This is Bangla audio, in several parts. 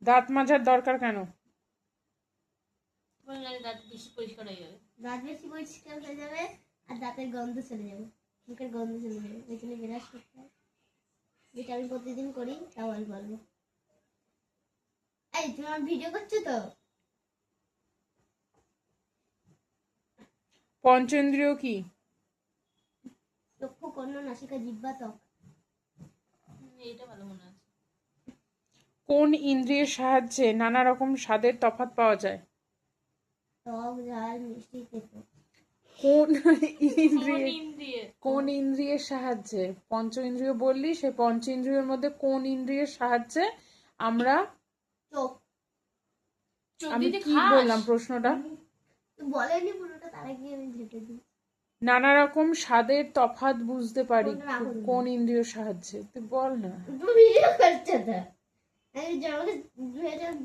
দাঁত মাজার দরকার কেন? দাঁত বেশি পরিষ্কার হয়ে যাবে। দাঁত বেশি পরিষ্কার হয়ে যাবে আর দাঁতের গন্ধ চলে যাবে, মুখের গন্ধ চলে যাবে। ওই জন্য ব্রাশ করতে হয়, যেটা আমি প্রতিদিন করি, তাও অল্প অল্প। এই তোমার ভিডিও করছো তো? পঞ্চেন্দ্রিয় কি? চক্ষু, কর্ণ, নাসিকা, জিহ্বা, ত্বক। এটা ভালো মনে আছে। কোন ইন্দ্রিয়ের সাহায্যে নানা রকম স্বাদের তফাৎ পাওয়া যায়? টক, ঝাল, মিষ্টি, তেতো। কোন ইন্দ্রিয়ের সাহায্যে? পঞ্চ ইন্দ্রিয় বললি, সে পঞ্চ ইন্দ্রিয়ের মধ্যে কোন ইন্দ্রিয়ের সাহায্যে আমরা? চোখ। আমি কি বললাম প্রশ্নটা? বলেনি পুরোটা, তার আগে আমি ঢেকে দিই। নানা রকম স্বাদের তফাৎ বুঝতে পারি কোন ইন্দ্রিয়ের সাহায্যে? তুই বল না। তুমি ভিডিও করছো তো? এই জগতে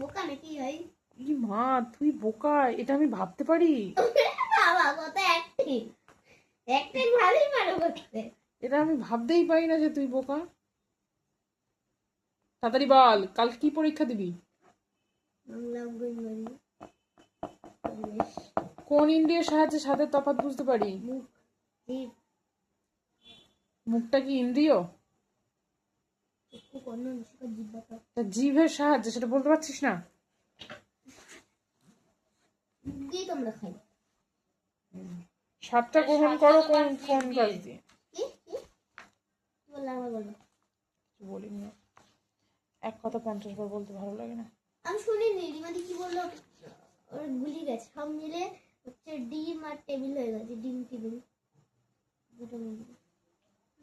বোকা নাকি ভাই? মা তুই বোকা, এটা আমি ভাবতে পারি? বাবা কত অ্যাক্টিং, অ্যাক্টিং ভালোই পারো করতে। এটা আমি ভাবতেই পারি না যে তুই বোকা। তাড়াতাড়ি বল, কাল কি পরীক্ষা দিবি? কোন ইন্দ্রিয়ের সাহায্যে স্বাদের তফাৎ বুঝতে পারি? মুখটা কি ইন্দ্রিয়? জিভের সাহায্যে, সেটা বলতে পারছিস না? তোমরা খাই স্বাদটা গ্রহণ করো কোন কোন কাজ দিয়ে? বলিনি, এক কথা 50 বার বলতে ভালো লাগে না। আমি শুনিনি রিমাদি কি বললো, ওর ভুলি গেছে। সব মিলে হচ্ছে ডিম আর টেবিল হয়ে গেছে, ডিম টেবিল দুটো মিলে।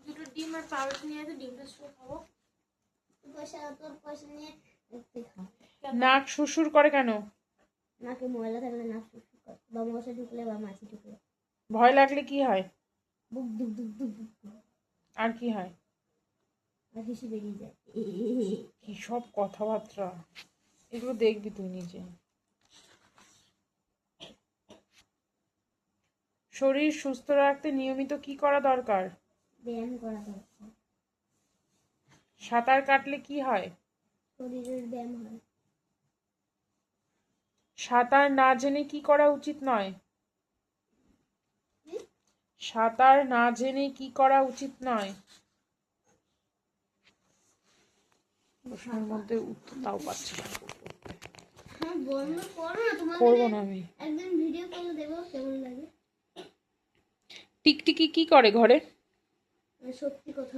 দুটো ডিম আর পাউরুটি নিয়ে তো ডিমটা শুয়ে খাবো। তোর পয়সা নিয়ে খা। নাক শ্বশুর করে কেন? নাকে ময়লা থাকলে নাক শ্বশুর করে, বা মশা ঢুকলে বা মাছি ঢুকলে। ভয় লাগলে কি হয়? বুক দুক দুক দুক দুক। আর কি হয়? আর হিসু বেরিয়ে যায়। কি সব কথাবার্তা, এগুলো দেখবি তুই নিজে। শরীর সুস্থ রাখতে নিয়মিত কি করা দরকার? ব্যায়াম করা দরকার। সাঁতার কাটলে কি হয়? শরীরের ব্যায়াম হয়। সাঁতার না জেনে কি করা উচিত নয়? সাঁতার না জেনে কি করা উচিত নয়? প্রশ্নের মধ্যে উত্তর তাও পাচ্ছি না। হ্যাঁ বন্ধ করো না, তোমাকে করবো না আমি। একদিন ভিডিও কল দেবো, কেমন লাগে? টিকটিকি কি করে ঘরে? সত্যি কথা